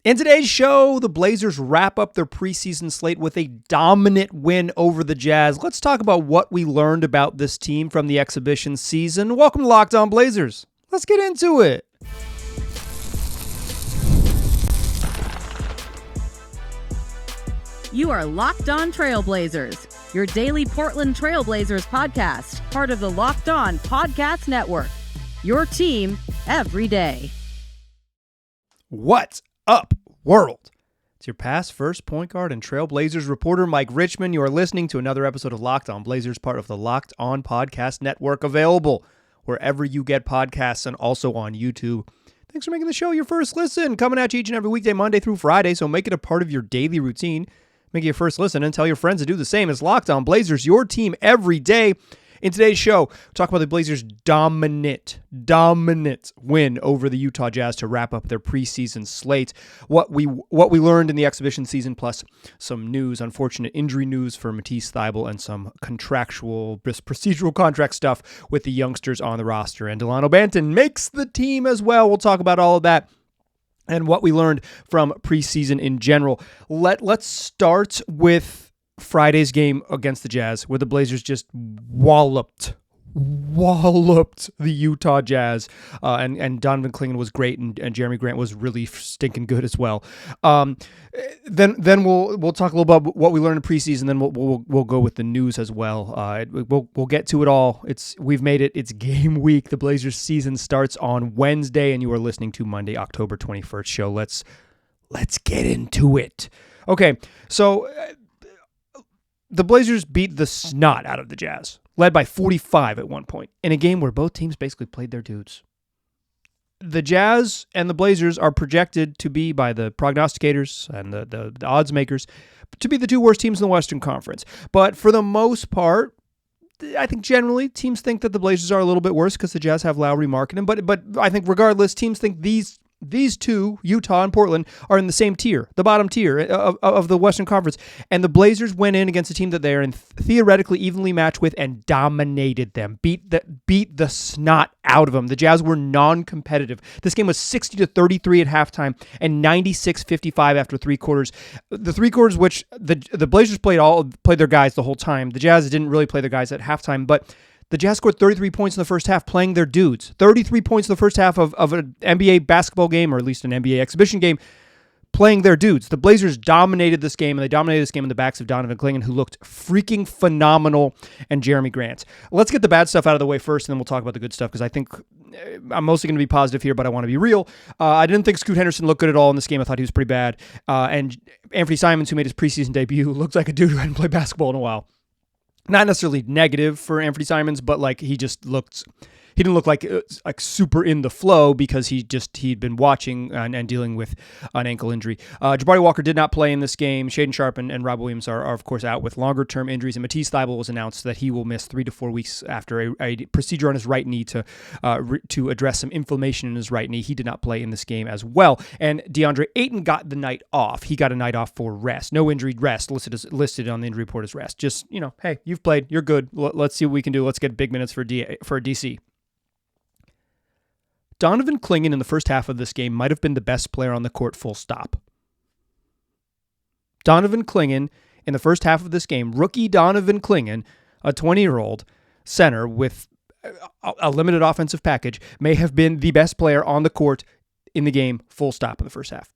In today's show, the Blazers wrap up their preseason slate with a dominant win over the Jazz. Let's talk about what we learned about this team from the exhibition season. Welcome to Locked On Blazers. Let's get into it. You are Locked On Trailblazers, your daily Portland Trailblazers podcast, part of the Locked On Podcast Network. Your team every day. What's up, world? It's your past first point guard and Trailblazers reporter, Mike Richmond. You are listening to another episode of Locked On Blazers, part of the Locked On Podcast Network, available wherever you get podcasts and also on YouTube. Thanks for making the show your first listen. Coming at you each and every weekday, Monday through Friday, so make it a part of your daily routine. Make it your first listen and tell your friends to do the same. It's Locked On Blazers, your team every day. In today's show, we'll talk about the Blazers' dominant win over the Utah Jazz to wrap up their preseason slate. What we learned in the exhibition season, plus some news, unfortunate injury news for Matisse Thybulle, and some procedural contract stuff with the youngsters on the roster. And Delano Banton makes the team as well. We'll talk about all of that and what we learned from preseason in general. Let's start with Friday's game against the Jazz, where the Blazers just walloped the Utah Jazz, and Donovan Clingan was great, and Jerami Grant was really stinking good as well. Then we'll talk a little about what we learned in preseason. Then we'll go with the news as well. We'll get to it all. We've made it. It's game week. The Blazers season starts on Wednesday, and you are listening to Monday, October 21st show. Let's get into it. Okay, so the Blazers beat the snot out of the Jazz, led by 45 at one point, in a game where both teams basically played their dudes. The Jazz and the Blazers are projected to be, by the prognosticators and the odds makers, to be the two worst teams in the Western Conference. But for the most part, I think generally teams think that the Blazers are a little bit worse because the Jazz have Lowry, Markkanen. But I think regardless, teams think these two, Utah and Portland, are in the same tier, the bottom tier of the Western Conference. And the Blazers went in against a team that they are theoretically evenly matched with and dominated them, beat the snot out of them. The Jazz were non-competitive. This game was 60-33 at halftime and 96-55 after three quarters. The three quarters which the Blazers played their guys the whole time. The Jazz didn't really play their guys at halftime, but the Jazz scored 33 points in the first half playing their dudes. 33 points in the first half of an NBA basketball game, or at least an NBA exhibition game, playing their dudes. The Blazers dominated this game, and they dominated this game in the backs of Donovan Clingan, who looked freaking phenomenal, and Jerami Grant. Let's get the bad stuff out of the way first, and then we'll talk about the good stuff, because I think I'm mostly going to be positive here, but I want to be real. I didn't think Scoot Henderson looked good at all in this game. I thought he was pretty bad. And Anthony Simons, who made his preseason debut, looked like a dude who hadn't played basketball in a while. Not necessarily negative for Anthony Simons, but like he didn't look like super in the flow because he'd been watching and dealing with an ankle injury. Jabari Walker did not play in this game. Shaedon Sharpe and Rob Williams are of course out with longer term injuries, and Matisse Thybulle was announced that he will miss 3 to 4 weeks after a procedure on his right knee to address some inflammation in his right knee. He did not play in this game as well. And DeAndre Ayton got the night off. He got a night off for rest. No injury, rest listed on the injury report as rest. Just, hey, you've played, you're good. Let's see what we can do. Let's get big minutes for DC. Donovan Clingan in the first half of this game might have been the best player on the court, full stop. Donovan Clingan in the first half of this game, rookie Donovan Clingan, a 20-year-old center with a limited offensive package, may have been the best player on the court in the game, full stop, in the first half.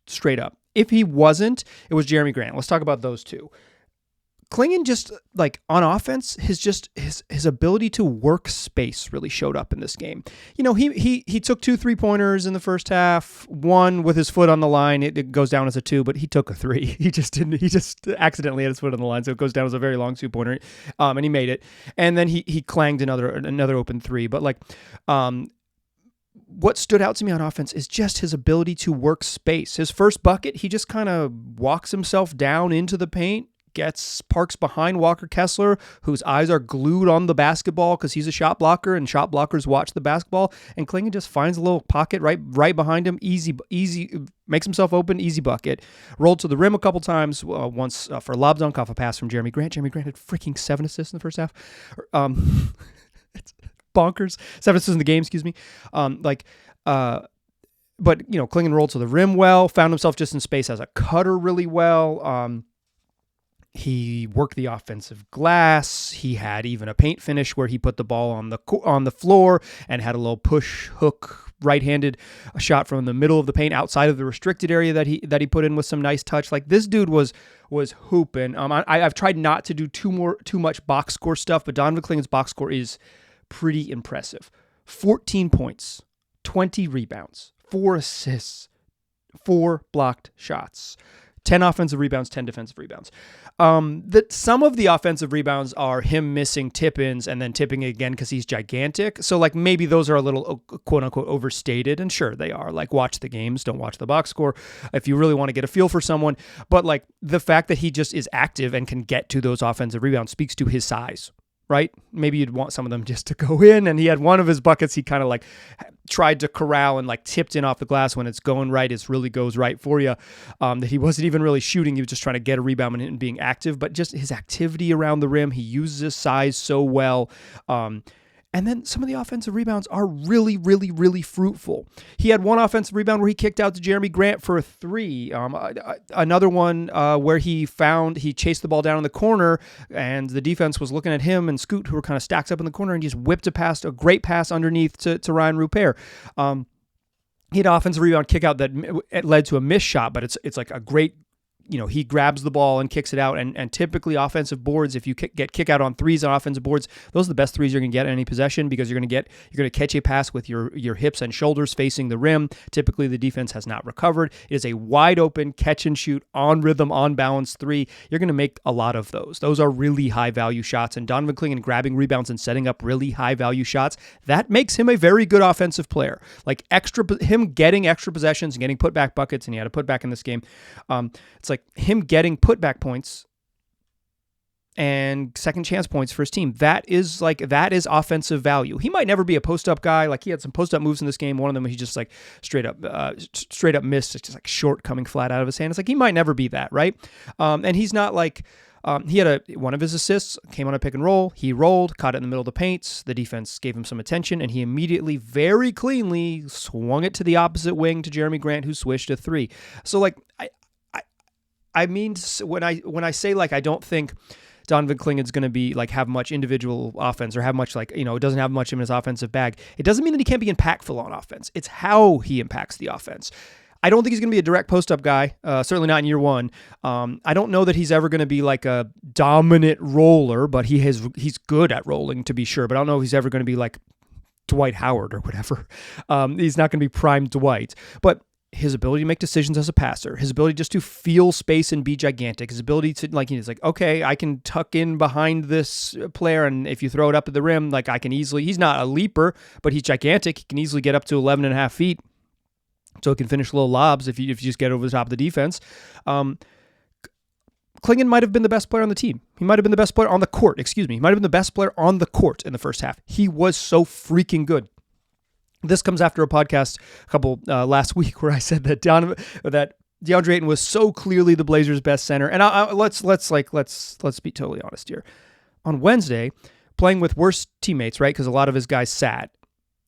Straight up. If he wasn't, it was Jerami Grant. Let's talk about those two. Clingan just, like, on offense, his ability to work space really showed up in this game. He took 2 3-pointers in the first half, one with his foot on the line. It goes down as a 2, but he took a 3. He just accidentally had his foot on the line, so it goes down as a very long 2-pointer, and he made it. And then he clanged another open 3. But, like, what stood out to me on offense is just his ability to work space. His first bucket, he just kind of walks himself down into the paint, parks behind Walker Kessler, whose eyes are glued on the basketball because he's a shot blocker, and shot blockers watch the basketball. And Clingan just finds a little pocket right behind him, easy, makes himself open, easy bucket. Rolled to the rim a couple times, once for a lob dunk off a pass from Jerami Grant. Jerami Grant had freaking 7 assists in the first half. It's bonkers. 7 assists in the game, excuse me. But, Clingan rolled to the rim well, found himself just in space as a cutter really well. He worked the offensive glass. He had even a paint finish where he put the ball on the floor and had a little push hook right-handed shot from the middle of the paint outside of the restricted area that he put in with some nice touch. Like, this dude was hooping. I've tried not to do too much box score stuff, but Donovan Clingan's box score is pretty impressive. 14 points, 20 rebounds, 4 assists, 4 blocked shots, 10 offensive rebounds, 10 defensive rebounds. Some of the offensive rebounds are him missing tip-ins and then tipping again because he's gigantic. So, like, maybe those are a little quote-unquote overstated, and sure, they are. Like, watch the games, don't watch the box score if you really want to get a feel for someone. But, like, the fact that he just is active and can get to those offensive rebounds speaks to his size, right? Maybe you'd want some of them just to go in, and he had one of his buckets he kind of like tried to corral and like tipped in off the glass. When it's going right, it really goes right for you. That he wasn't even really shooting, he was just trying to get a rebound and being active, but just his activity around the rim, he uses his size so well. And then some of the offensive rebounds are really, really, really fruitful. He had one offensive rebound where he kicked out to Jerami Grant for a 3. Another one where he chased the ball down in the corner, and the defense was looking at him and Scoot, who were kind of stacked up in the corner, and he just whipped a great pass underneath to Ryan Rupert. He had an offensive rebound kick out that it led to a missed shot, but it's like a great, he grabs the ball and kicks it out. And typically offensive boards, if you get kick out on 3s on offensive boards, those are the best 3s you're going to get in any possession, because you're going to catch a pass with your hips and shoulders facing the rim. Typically the defense has not recovered. It is a wide open catch and shoot on rhythm, on balance 3. You're going to make a lot of those. Those are really high value shots, and Donovan Clingan grabbing rebounds and setting up really high value shots, that makes him a very good offensive player. Like, him getting extra possessions and getting putback buckets, and he had a putback in this game. It's like him getting putback points and second chance points for his team. That is offensive value. He might never be a post-up guy. Like, he had some post-up moves in this game. One of them, he just like straight up missed. It's just like short coming flat out of his hand. It's like, he might never be that, right? And he's not like, he had one of his assists came on a pick and roll. He rolled, caught it in the middle of the paint. The defense gave him some attention, and he immediately, very cleanly, swung it to the opposite wing to Jerami Grant, who swished a 3. So, like, I mean, when I say, like, I don't think Donovan Clingan's going to be like have much individual offense or have much, like, doesn't have much in his offensive bag, it doesn't mean that he can't be impactful on offense. It's how he impacts the offense. I don't think he's going to be a direct post-up guy, certainly not in year 1. I don't know that he's ever going to be like a dominant roller, but he's good at rolling, to be sure. But I don't know if he's ever going to be like Dwight Howard or whatever. He's not going to be prime Dwight. But his ability to make decisions as a passer, his ability just to feel space and be gigantic, his ability to, like, he's like, okay, I can tuck in behind this player, and if you throw it up at the rim, like, I can easily, he's not a leaper, but he's gigantic. He can easily get up to 11 and a half feet. So he can finish little lobs if you just get over the top of the defense. Clingan might have been the best player on the team. He might have been the best player on the court. He might have been the best player on the court in the first half. He was so freaking good. This comes after a podcast last week where I said that DeAndre Ayton was so clearly the Blazers' best center. And let's be totally honest here. On Wednesday, playing with worse teammates, right? Because a lot of his guys sat.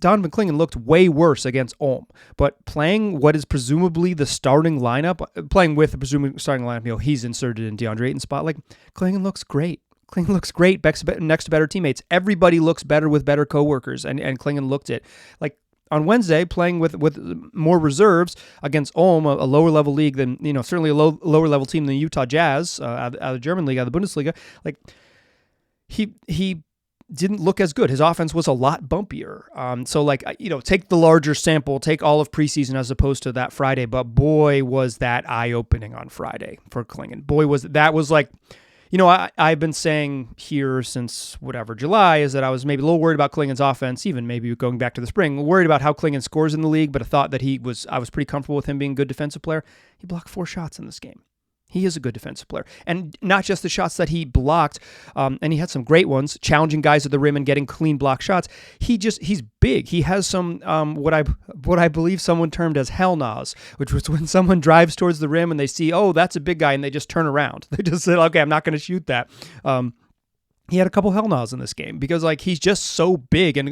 Donovan Clingan looked way worse against Ulm, but playing what is presumably the starting lineup, playing with the presumably starting lineup, he's inserted in DeAndre Ayton's spot. Like, Clingan looks great. Clingan looks great next to better teammates. Everybody looks better with better coworkers, and Clingan looked it. Like, on Wednesday, playing with more reserves against Ulm, a lower level league than, certainly a lower level team than the Utah Jazz out of the German league, out of the Bundesliga. Like, he didn't look as good. His offense was a lot bumpier. So, like, take the larger sample, take all of preseason as opposed to that Friday. But boy, was that eye-opening on Friday for Clingan. Boy, was like, I've been saying here since July, is that I was maybe a little worried about Clingan's offense, even maybe going back to the spring, worried about how Clingan scores in the league, but I thought that I was pretty comfortable with him being a good defensive player. He blocked 4 shots in this game. He is a good defensive player. And not just the shots that he blocked, and he had some great ones, challenging guys at the rim and getting clean block shots. He's big. He has some, what I believe someone termed as hell nahs, which was when someone drives towards the rim and they see, oh, that's a big guy, and they just turn around. They just said, okay, I'm not going to shoot that. He had a couple hell nahs in this game because, like, he's just so big and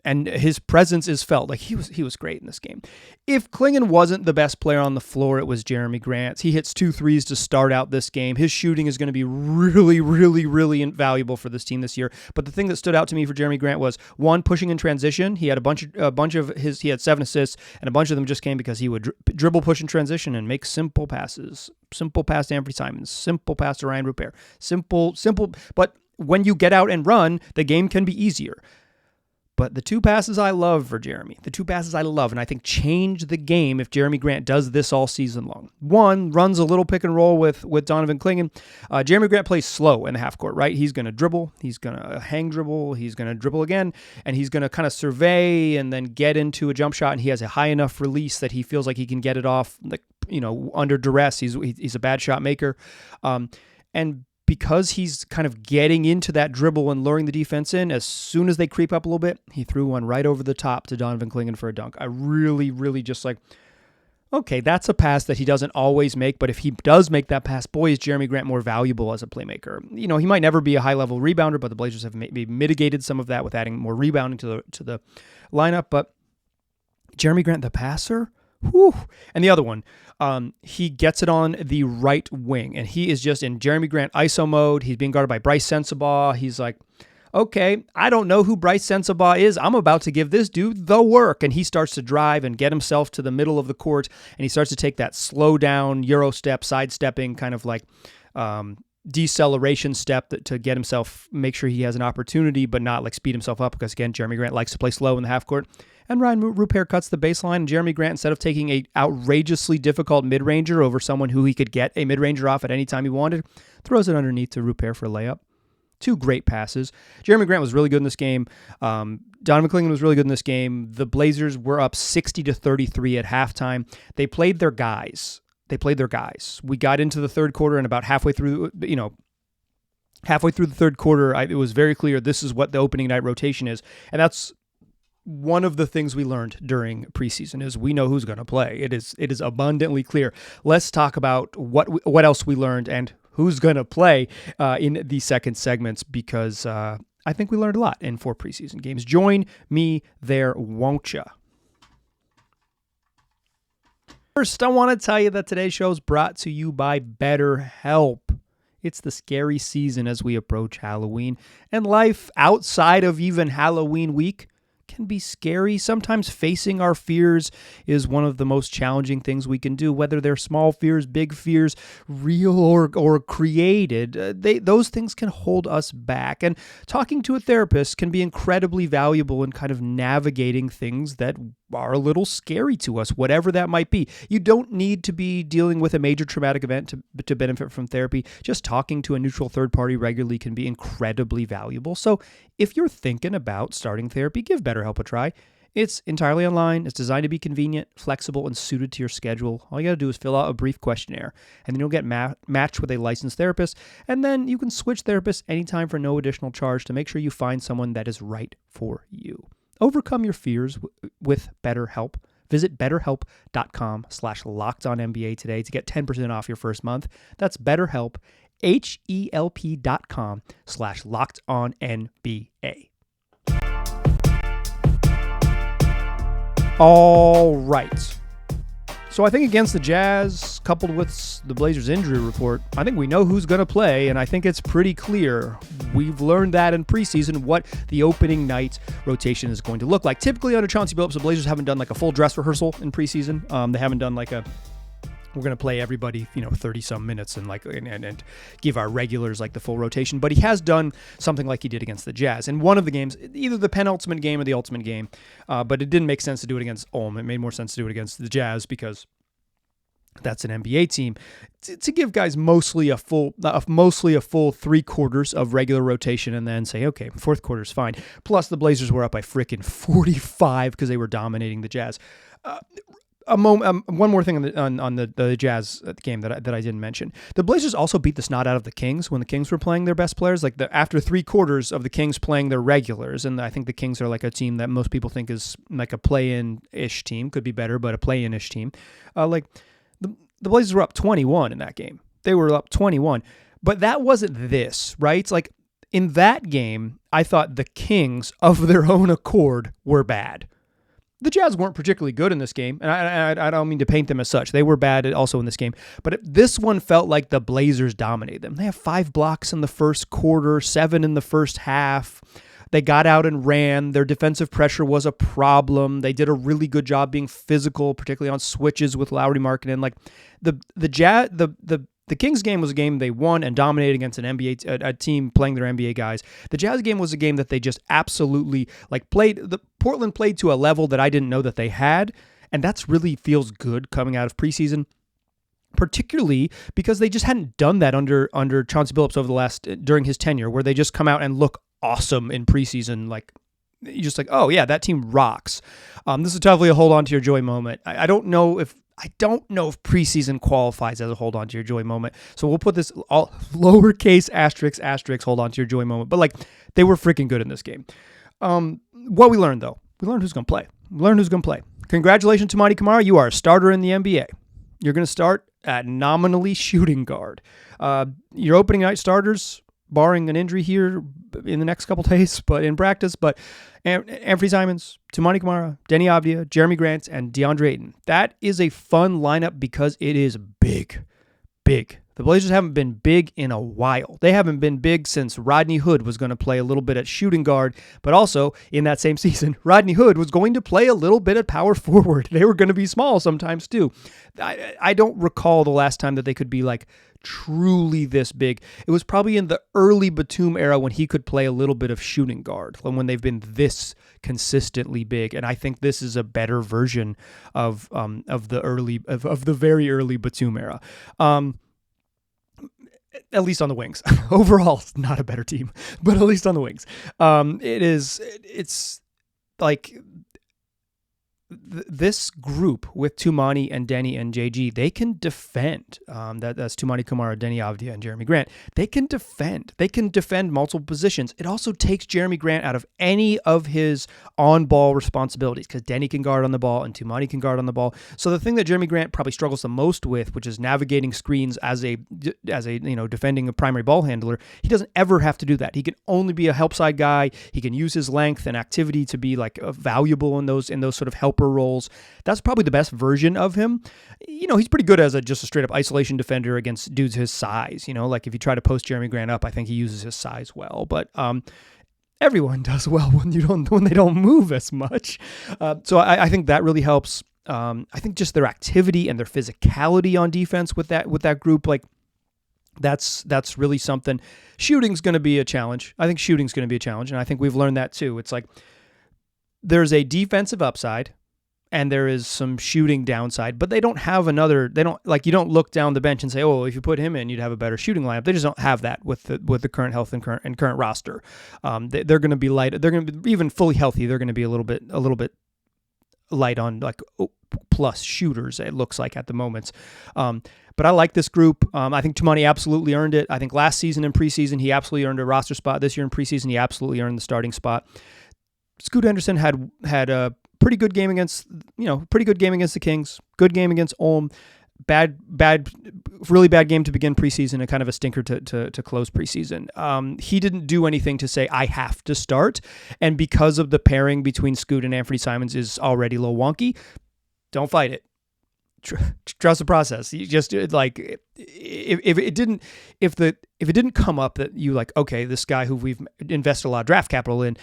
And his presence is felt. Like he was great in this game. If Clingan wasn't the best player on the floor, it was Jerami Grant. He hits 2 threes to start out this game. His shooting is going to be really, really, really invaluable for this team this year. But the thing that stood out to me for Jerami Grant was, one, pushing in transition. He had he had 7 assists, and a bunch of them just came because he would dribble, push in transition, and make simple passes. Simple pass to Anthony Simons. Simple pass to Ryan Rupert. Simple. But when you get out and run, the game can be easier. But the 2 passes I love for Jerami, and I think change the game if Jerami Grant does this all season long. One, runs a little pick and roll with Donovan Clingan. Jerami Grant plays slow in the half court, right? He's going to dribble, he's going to hang dribble, he's going to dribble again, and he's going to kind of survey and then get into a jump shot, and he has a high enough release that he feels like he can get it off, like, under duress. He's a bad shot maker. And because he's kind of getting into that dribble and luring the defense in, as soon as they creep up a little bit, he threw one right over the top to Donovan Clingan for a dunk. I really, really just like, okay, that's a pass that he doesn't always make, but if he does make that pass, boy, is Jerami Grant more valuable as a playmaker. He might never be a high-level rebounder, but the Blazers have maybe mitigated some of that with adding more rebounding to the lineup. But Jerami Grant, the passer, whew. And the other one, he gets it on the right wing, and he is just in Jerami Grant ISO mode. He's being guarded by Bryce Sensabaugh. He's like, okay, I don't know who Bryce Sensabaugh is. I'm about to give this dude the work. And he starts to drive and get himself to the middle of the court, and he starts to take that slow down Euro step, sidestepping kind of like deceleration step to get himself, make sure he has an opportunity, but not like speed himself up, because again, Jerami Grant likes to play slow in the half court. And Ryan Rupert cuts the baseline, and Jerami Grant, instead of taking a outrageously difficult mid-ranger over someone who he could get a mid-ranger off at any time he wanted, throws it underneath to Rupert for a layup. 2 great passes. Jerami Grant was really good in this game. Donovan Clingan was really good in this game. The Blazers were up 60-33 at halftime. They played their guys. We got into the third quarter, and about halfway through the third quarter, it was very clear this is what the opening night rotation is. And that's one of the things we learned during preseason, is we know who's going to play. It is abundantly clear. Let's talk about what else we learned and who's going to play in the second segments, because I think we learned a lot in 4 preseason games. Join me there, won't ya? First, I want to tell you that today's show is brought to you by BetterHelp. It's the scary season as we approach Halloween, and life outside of even Halloween week can be scary. Sometimes facing our fears is one of the most challenging things we can do, whether they're small fears, big fears, real or created. Those things can hold us back. And talking to a therapist can be incredibly valuable in kind of navigating things that are a little scary to us, whatever that might be. You don't need to be dealing with a major traumatic event to benefit from therapy. Just talking to a neutral third party regularly can be incredibly valuable. So if you're thinking about starting therapy, give BetterHelp a try. It's entirely online. It's designed to be convenient, flexible, and suited to your schedule. All you got to do is fill out a brief questionnaire, and then you'll get matched with a licensed therapist, and then you can switch therapists anytime for no additional charge to make sure you find someone that is right for you. Overcome your fears with BetterHelp. Visit BetterHelp.com/LockedOnNBA today to get 10% off your first month. That's BetterHelp, HELP.com/LockedOnNBA. All right. So I think against the Jazz, coupled with the Blazers injury report, I think we know who's going to play, and I think it's pretty clear. We've learned that in preseason what the opening night rotation is going to look like. Typically under Chauncey Billups, the Blazers haven't done like a full dress rehearsal in preseason. They haven't done like we're going to play everybody, 30-some minutes and give our regulars like the full rotation. But he has done something like he did against the Jazz in one of the games, either the penultimate game or the ultimate game. But it didn't make sense to do it against Ulm. It made more sense to do it against the Jazz because that's an NBA team. To give guys mostly a full 3 quarters of regular rotation and then say, okay, fourth quarter's fine. Plus the Blazers were up by frickin' 45 because they were dominating the Jazz. One more thing on the Jazz game that I didn't mention. The Blazers also beat the snot out of the Kings when the Kings were playing their best players. After 3 quarters of the Kings playing their regulars, and I think the Kings are like a team that most people think is like a play-in-ish team. Could be better, but a play-in-ish team. The Blazers were up 21 in that game. They were up 21, but that wasn't this, right? It's like in that game, I thought the Kings, of their own accord, were bad. The Jazz weren't particularly good in this game, and I don't mean to paint them as such. They were bad also in this game, but this one felt like the Blazers dominated them. They have 5 blocks in the first quarter, 7 in the first half. They got out and ran. Their defensive pressure was a problem. They did a really good job being physical, particularly on switches with Lauri Markkanen. Like the Kings game was a game they won and dominated against an NBA a team playing their NBA guys. The Jazz game was a game that they just absolutely played. Portland played to a level that I didn't know that they had, and that's really feels good coming out of preseason, particularly because they just hadn't done that under Chauncey Billups during his tenure, where they just come out and look awesome in preseason. Like, you're just like, oh yeah, that team rocks. This is definitely a hold on to your joy moment. I don't know if preseason qualifies as a hold on to your joy moment. So we'll put this all lowercase asterisk hold on to your joy moment. But they were freaking good in this game. What we learned though, we learned who's going to play. Congratulations to Thybulle Kamara. You are a starter in the NBA. You're going to start at nominally shooting guard. Your opening night starters, barring an injury here in the next couple days, but in practice, Anthony Simons, Thybulle Kamara, Denny Avdia, Jerami Grant, and DeAndre Ayton. That is a fun lineup because it is big. The Blazers haven't been big in a while. They haven't been big since Rodney Hood was going to play a little bit at shooting guard, but also in that same season, Rodney Hood was going to play a little bit at power forward. They were going to be small sometimes too. I don't recall the last time that they could be truly this big. It was probably in the early Batum era when he could play a little bit of shooting guard, when they've been this consistently big. And I think this is a better version of the very early Batum era. At least on the wings. Overall, it's not a better team, but at least on the wings. It's like this group with Thybulle and Denny and JG, they can defend. That's Thybulle Kamara, Denny Avdia, and Jerami Grant. They can defend. They can defend multiple positions. It also takes Jerami Grant out of any of his on-ball responsibilities because Denny can guard on the ball and Thybulle can guard on the ball. So the thing that Jerami Grant probably struggles the most with, which is navigating screens as a defending a primary ball handler, he doesn't ever have to do that. He can only be a help side guy. He can use his length and activity to be valuable in those sort of helper roles. That's probably the best version of him. He's pretty good as just a straight up isolation defender against dudes his size. If you try to post Jerami Grant up, I think he uses his size well. But everyone does well when they don't move as much. So I think that really helps. I think just their activity and their physicality on defense with that group, that's really something. Shooting's going to be a challenge. I think shooting's going to be a challenge, and I think we've learned that too. It's there's a defensive upside and there is some shooting downside, but they don't have you don't look down the bench and say, oh, if you put him in, you'd have a better shooting lineup. They just don't have that with the current health and current roster. They're going to be light. They're going to be, even fully healthy, they're going to be a little bit light on plus shooters, it looks like at the moment. But I like this group. I think Thybulle absolutely earned it. I think last season in preseason, he absolutely earned a roster spot. This year in preseason, he absolutely earned the starting spot. Scoot Henderson had a pretty good game against the Kings. Good game against Ulm. Really bad game to begin preseason and kind of a stinker to close preseason. He didn't do anything to say, I have to start. And because of the pairing between Scoot and Anthony Simons is already a little wonky, don't fight it. Trust the process. You just if it didn't come up that you okay, this guy who we've invested a lot of draft capital in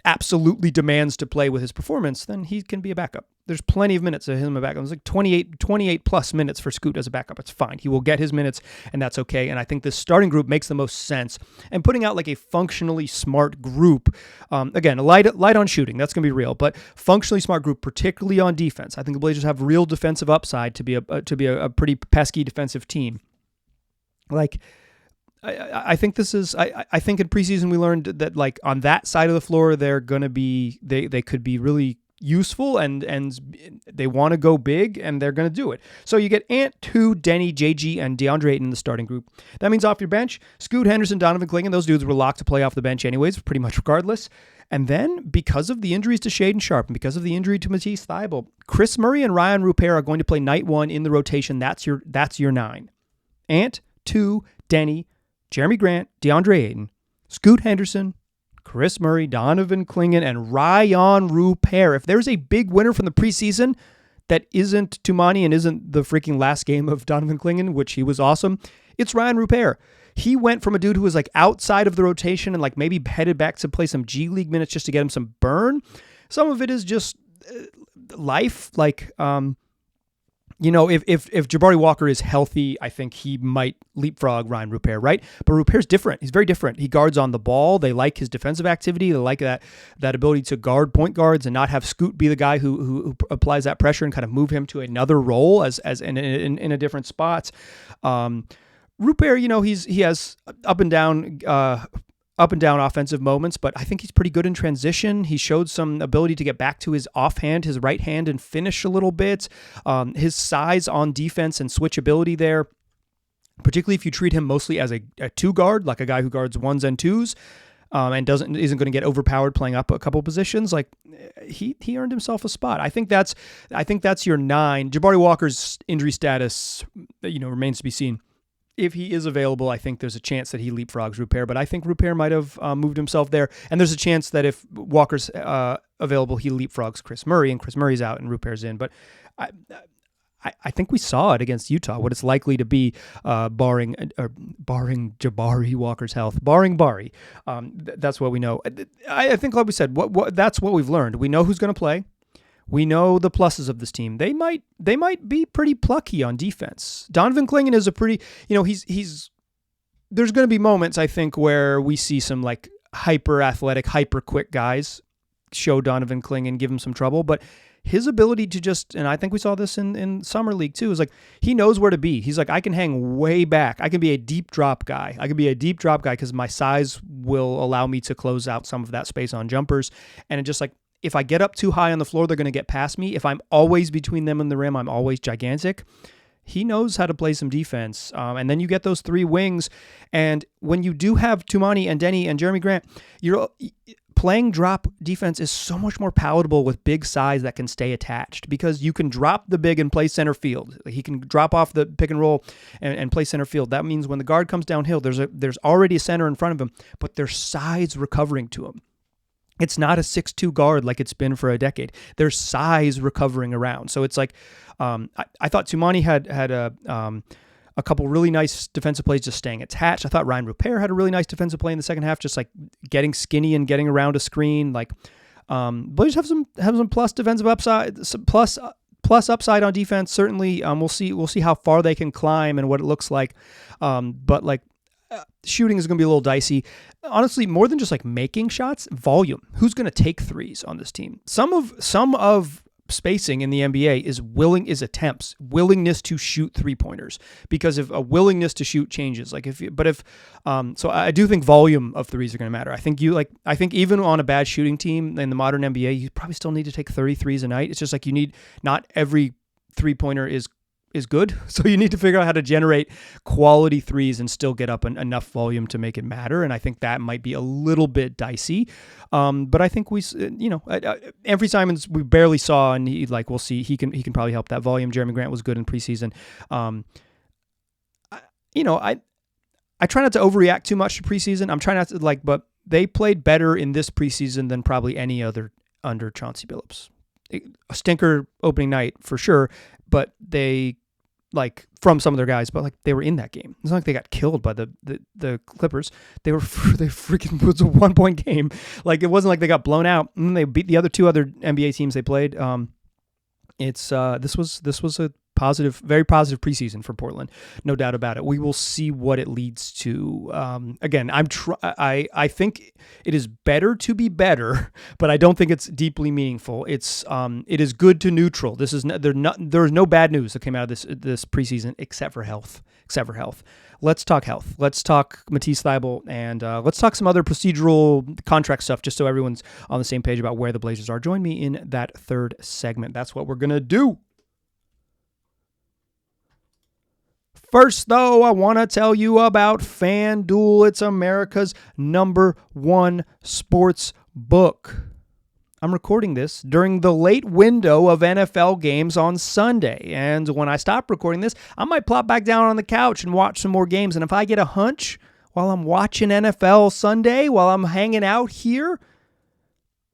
absolutely demands to play with his performance, then he can be a backup. There's plenty of minutes of him a backup. It's 28 plus minutes for Scoot as a backup. It's fine. He will get his minutes, and that's okay. And I think this starting group makes the most sense. And putting out a functionally smart group, again, light on shooting, that's going to be real, but functionally smart group, particularly on defense. I think the Blazers have real defensive upside to be a pretty pesky defensive team. I think this is. I think in preseason we learned that on that side of the floor they're gonna be they could be really useful and they want to go big and they're gonna do it. So you get Ant, 2, Denny, JG, and DeAndre Ayton in the starting group. That means off your bench, Scoot Henderson, Donovan Clingan, those dudes were locked to play off the bench anyways, pretty much regardless. And then because of the injuries to Shaedon Sharpe and because of the injury to Matisse Thybulle, Chris Murray and Ryan Rupert are going to play night 1 in the rotation. That's your 9. Ant, 2, Denny, Jerami Grant, DeAndre Ayton, Scoot Henderson, Chris Murray, Donovan Clingan, and Ryan Rupert. If there's a big winner from the preseason that isn't Tumani and isn't the freaking last game of Donovan Clingan, which he was awesome, it's Ryan Rupert. He went from a dude who was like outside of the rotation and like maybe headed back to play some G League minutes just to get him some burn. Some of it is just life. Like, if Jabari Walker is healthy, I think he might leapfrog Ryan Rupert, right? But Rupert's different. He's very different. He guards on the ball. They like his defensive activity. They like that ability to guard point guards and not have Scoot be the guy who applies that pressure and kind of move him to another role as in a different spot. Rupert, he has up and down offensive moments, but I think he's pretty good in transition. He showed some ability to get back to his offhand, his right hand, and finish a little bit. His size on defense and switchability there, particularly if you treat him mostly as a two guard, like a guy who guards ones and twos, and isn't going to get overpowered playing up a couple positions. Like he earned himself a spot. I think that's your 9. Jabari Walker's injury status, remains to be seen. If he is available, I think there's a chance that he leapfrogs Rupert, but I think Rupert might have moved himself there. And there's a chance that if Walker's available, he leapfrogs Chris Murray, and Chris Murray's out and Rupert's in. But I think we saw it against Utah, what it's likely to be, barring Jabari Walker's health, barring Bari. That's what we know. I think, like we said, that's what we've learned. We know who's going to play. We know the pluses of this team. They might be pretty plucky on defense. Donovan Clingan is a pretty, he's there's going to be moments, I think, where we see some like hyper athletic, hyper quick guys show Donovan Clingan, give him some trouble, but his ability to just, and I think we saw this in Summer League too, is like he knows where to be. He's like, I can hang way back. I can be a deep drop guy. Because my size will allow me to close out some of that space on jumpers. And it just like, if I get up too high on the floor, they're going to get past me. If I'm always between them and the rim, I'm always gigantic. He knows how to play some defense. And then you get those 3 wings. And when you do have Tumani and Denny and Jerami Grant, you're playing drop defense is so much more palatable with big size that can stay attached, because you can drop the big and play center field. He can drop off the pick and roll and play center field. That means when the guard comes downhill, there's already a center in front of him, but there's size recovering to him. It's not a 6'2" guard like it's been for a decade. There's size recovering around. So it's like, I thought Tumani had a couple really nice defensive plays just staying attached. I thought Ryan Rupert had a really nice defensive play in the second half, just like getting skinny and getting around a screen. Like, Blazers have some plus defensive upside, some plus upside on defense. Certainly, we'll see how far they can climb and what it looks like. But like, shooting is going to be a little dicey. Honestly, more than just like making shots, volume. Who's going to take threes on this team? Some of spacing in the NBA is attempts, willingness to shoot 3-pointers, because if a willingness to shoot changes, so I do think volume of threes are going to matter. I think even on a bad shooting team in the modern NBA, you probably still need to take 30 threes a night. It's just like not every 3-pointer is good. So you need to figure out how to generate quality threes and still get up enough volume to make it matter. And I think that might be a little bit dicey. But I think Anthony Simons, we barely saw, and we'll see. He can probably help that volume. Jerami Grant was good in preseason. I try not to overreact too much to preseason. I'm trying not to but they played better in this preseason than probably any other under Chauncey Billups. A stinker opening night for sure, but they from some of their guys, but they were in that game. It's not like they got killed by the Clippers. They freaking, it was a 1-point game. It wasn't like they got blown out and they beat the 2 other NBA teams they played. This was a very positive preseason for Portland, no doubt about it. We will see what it leads to. Again, I think it is better to be better, but I don't think it's deeply meaningful. It is good to neutral. There's no bad news that came out of this preseason except for health. Let's talk health. Let's talk Matisse Thybulle, and let's talk some other procedural contract stuff, just so everyone's on the same page about where the Blazers are. Join me in that third segment. That's what we're gonna do. First, though, I want to tell you about FanDuel. It's America's #1 sports book. I'm recording this during the late window of NFL games on Sunday. And when I stop recording this, I might plop back down on the couch and watch some more games. And if I get a hunch while I'm watching NFL Sunday, while I'm hanging out here?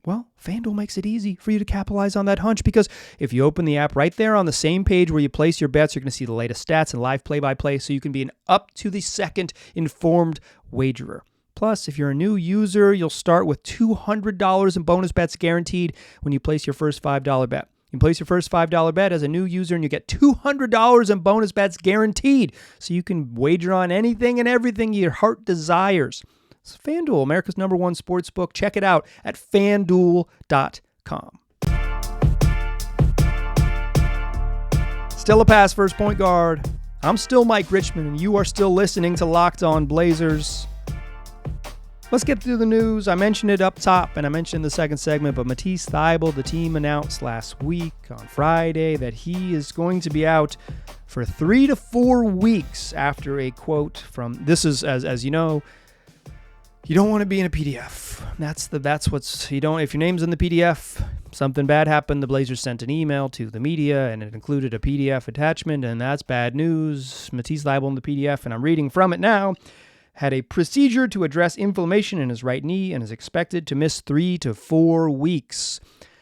Well, FanDuel makes it easy for you to capitalize on that hunch, because if you open the app right there on the same page where you place your bets, you're going to see the latest stats and live play-by-play, so you can be an up-to-the-second informed wagerer. Plus, if you're a new user, you'll start with $200 in bonus bets guaranteed when you place your first $5 bet. You can place your first $5 bet as a new user and you get $200 in bonus bets guaranteed, so you can wager on anything and everything your heart desires. It's FanDuel, America's #1 sportsbook. Check it out at FanDuel.com. Still a pass first point guard. I'm still Mike Richmond, and you are still listening to Locked On Blazers. Let's get through the news. I mentioned it up top, and I mentioned in the second segment, but Matisse Thybulle, the team announced last week on Friday that he is going to be out for 3 to 4 weeks after a quote from, this is, as you know, you don't want to be in a PDF. That's what's, you don't, if your name's in the PDF, something bad happened. The Blazers sent an email to the media, and it included a PDF attachment, and that's bad news. Matisse Thybulle in the PDF, and I'm reading from it now, had a procedure to address inflammation in his right knee and is expected to miss 3 to 4 weeks.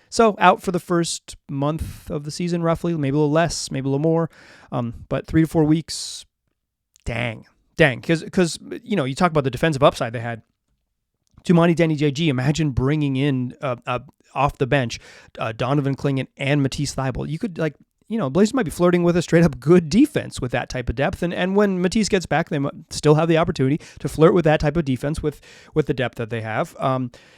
So out for the first month of the season, roughly, maybe a little less, maybe a little more, but 3 to 4 weeks, dang, because you know, you talk about the defensive upside they had. Tumani Denny JG, imagine bringing in off the bench Donovan Clingan and Matisse Thybulle. You could, like, you know, Blazers might be flirting with a straight up good defense with that type of depth. And when Matisse gets back, they still have the opportunity to flirt with that type of defense with the depth that they have.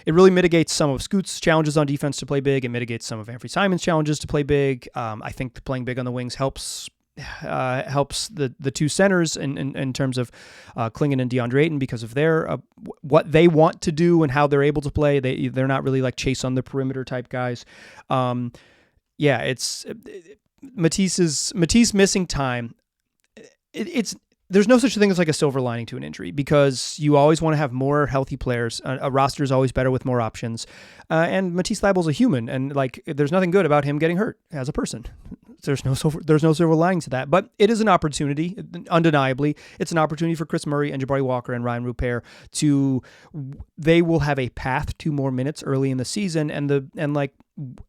It really mitigates some of Scoot's challenges on defense to play big. It mitigates some of Anthony Simon's challenges to play big. I think playing big on the wings helps the two centers in terms of Clingan and DeAndre Ayton, because of their what they want to do and how they're able to play. They're not really like chase on the perimeter type guys. Matisse missing time. There's no such thing as like a silver lining to an injury, because you always want to have more healthy players. A roster is always better with more options. And Matisse Thybulle's a human, and like there's nothing good about him getting hurt as a person. There's no silver lining to that. But it is an opportunity, undeniably. It's an opportunity for Chris Murray and Jabari Walker and Ryan Rupert they will have a path to more minutes early in the season. And like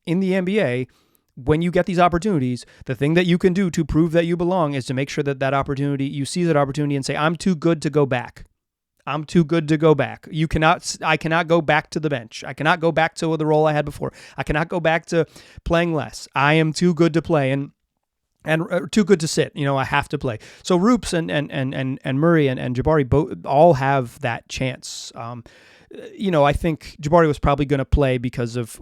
in the NBA, when you get these opportunities, the thing that you can do to prove that you belong is to make sure that you see that opportunity and say, I'm too good to go back. I'm too good to go back. I cannot go back to the bench. I cannot go back to the role I had before. I cannot go back to playing less. I am too good to play and too good to sit. You know, I have to play. So Roops and Murray and Jabari all have that chance. You know, I think Jabari was probably going to play because of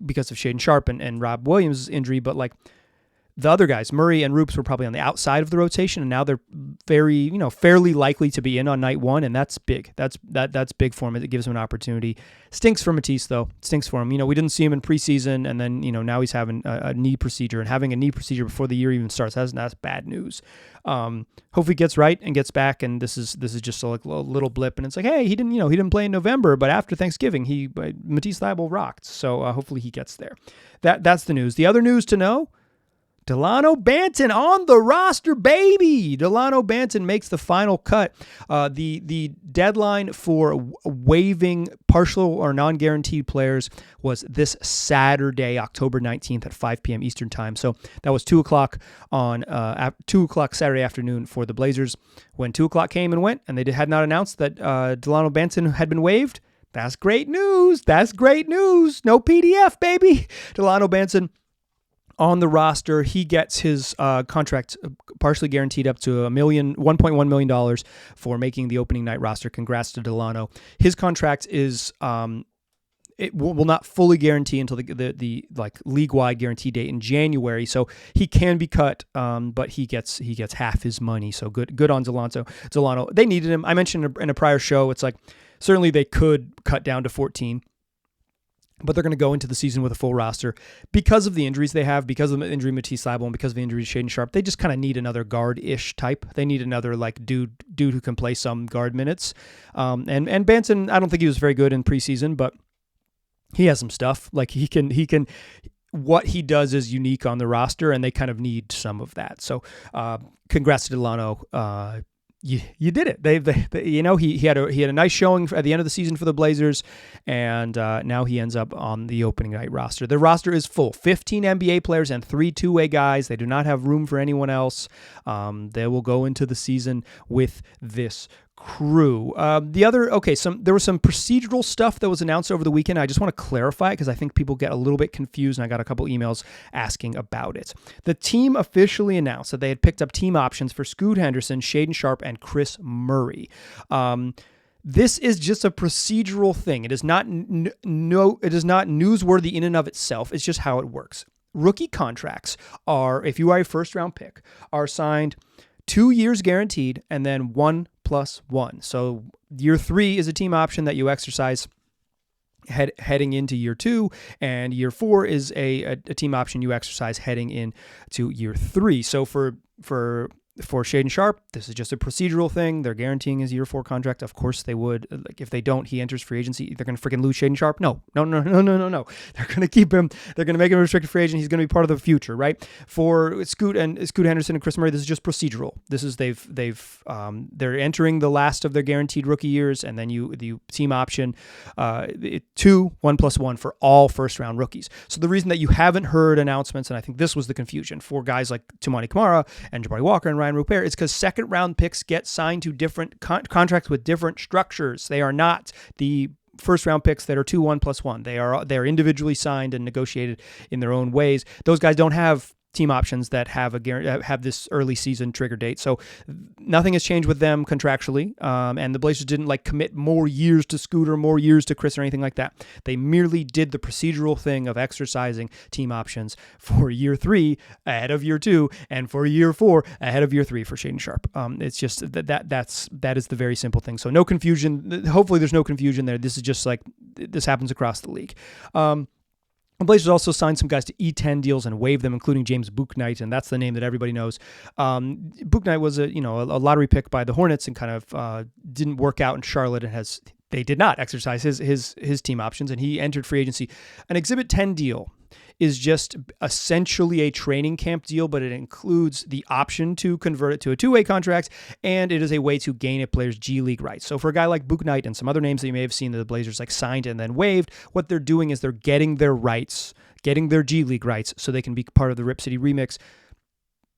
Shaedon Sharpe and Rob Williams' injury, but like the other guys, Murray and Roops, were probably on the outside of the rotation, and now they're fairly likely to be in on night one, and that's big. That's big for him. It gives him an opportunity. Stinks for Matisse, though. Stinks for him. You know, we didn't see him in preseason, and then, you know, now he's having a knee procedure, and having a knee procedure before the year even starts, that's bad news. Hopefully he gets right and gets back, and this is just like a little blip, and it's like, hey, he didn't play in November, but after Thanksgiving, Matisse Thybulle rocked. So hopefully he gets there. That's the news. The other news to know: Delano Banton on the roster, baby. Delano Banton makes the final cut. The deadline for waiving partial or non-guaranteed players was this Saturday, October 19th at 5 p.m. Eastern time. So that was 2 o'clock on 2 o'clock Saturday afternoon for the Blazers. When 2 o'clock came and went, and they had not announced that Delano Banton had been waived, that's great news. That's great news. No PDF, baby. Delano Banton on the roster. He gets his contract partially guaranteed up to $1.1 million for making the opening night roster. Congrats to Delano. His contract is it will not fully guarantee until the like league-wide guarantee date in January. So he can be cut, but he gets half his money. So good on Delano. They needed him. I mentioned in a prior show, it's like certainly they could cut down to 14. But they're going to go into the season with a full roster because of the injuries they have, because of the injury Matisse Thybulle, and because of the injury to Shaedon Sharpe. They just kind of need another guard-ish type. They need another like dude who can play some guard minutes. And Banton, I don't think he was very good in preseason, but he has some stuff. Like he can. What he does is unique on the roster, and they kind of need some of that. So, congrats to Delano. you did it. They he had a nice showing at the end of the season for the Blazers, and now he ends up on the opening night roster. The roster is full: 15 NBA players and 3 two-way guys. They do not have room for anyone else. They will go into the season with this crew. There was some procedural stuff that was announced over the weekend. I just want to clarify because I think people get a little bit confused, and I got a couple emails asking about it. The team officially announced that they had picked up team options for Scoot Henderson, Shaedon Sharpe, and Chris Murray. This is just a procedural thing. It is not newsworthy in and of itself. It's just how it works. Rookie contracts are, if you are a first-round pick, are signed 2 years guaranteed and then 1+1. So year 3 is a team option that you exercise heading into year 2, and year 4 is a team option you exercise heading into year 3. So for Shaedon Sharpe, this is just a procedural thing. They're guaranteeing his year 4 contract. Of course they would. Like, if they don't, he enters free agency. They're going to freaking lose Shaedon Sharpe? No. They're going to keep him. They're going to make him a restricted free agent. He's going to be part of the future, right? For Scoot Henderson and Chris Murray, this is just procedural. This is they're entering the last of their guaranteed rookie years, and then the team option 2 1+1 for all first round rookies. So the reason that you haven't heard announcements, and I think this was the confusion for guys like Tumani Kamara and Jabari Walker and Ryan Rupert, is because second round picks get signed to different contracts with different structures. They are not the first round picks that are 2 1+1. They are individually signed and negotiated in their own ways. Those guys don't have team options that have this early season trigger date. So nothing has changed with them contractually. And the Blazers didn't commit more years to Scoot or more years to Chris or anything like that. They merely did the procedural thing of exercising team options for year 3 ahead of year 2 and for year 4 ahead of year 3 for Shaedon Sharpe. It's just that is the very simple thing. So no confusion. Hopefully there's no confusion there. This is just this happens across the league. The Blazers also signed some guys to E10 deals and waived them, including James Bouknight, and that's the name that everybody knows. Bouknight was a lottery pick by the Hornets and kind of didn't work out in Charlotte, and they did not exercise his team options, and he entered free agency. An Exhibit 10 deal is just essentially a training camp deal, but it includes the option to convert it to a two-way contract, and it is a way to gain a player's G League rights. So for a guy like Bouknight and some other names that you may have seen that the Blazers signed and then waived, what they're doing is they're getting their rights, getting their G League rights so they can be part of the Rip City Remix.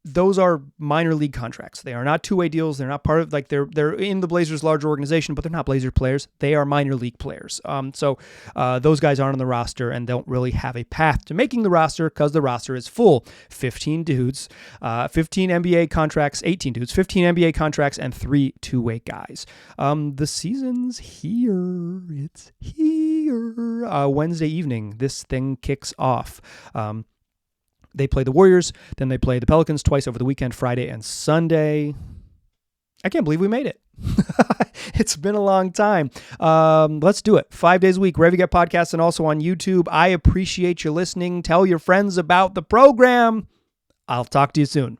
Those are minor league contracts. They are not two-way deals. They're not part of they're in the Blazers' larger organization, but they're not Blazer players. They are minor league players. So those guys aren't on the roster and don't really have a path to making the roster because the roster is full. 15 dudes, 15 NBA contracts, 18 dudes, 15 NBA contracts, and 3 two-way guys. The season's here. It's here. Wednesday evening, this thing kicks off. They play the Warriors, then they play the Pelicans twice over the weekend, Friday and Sunday. I can't believe we made it. It's been a long time. Let's do it. 5 days a week, wherever you get podcasts and also on YouTube. I appreciate you listening. Tell your friends about the program. I'll talk to you soon.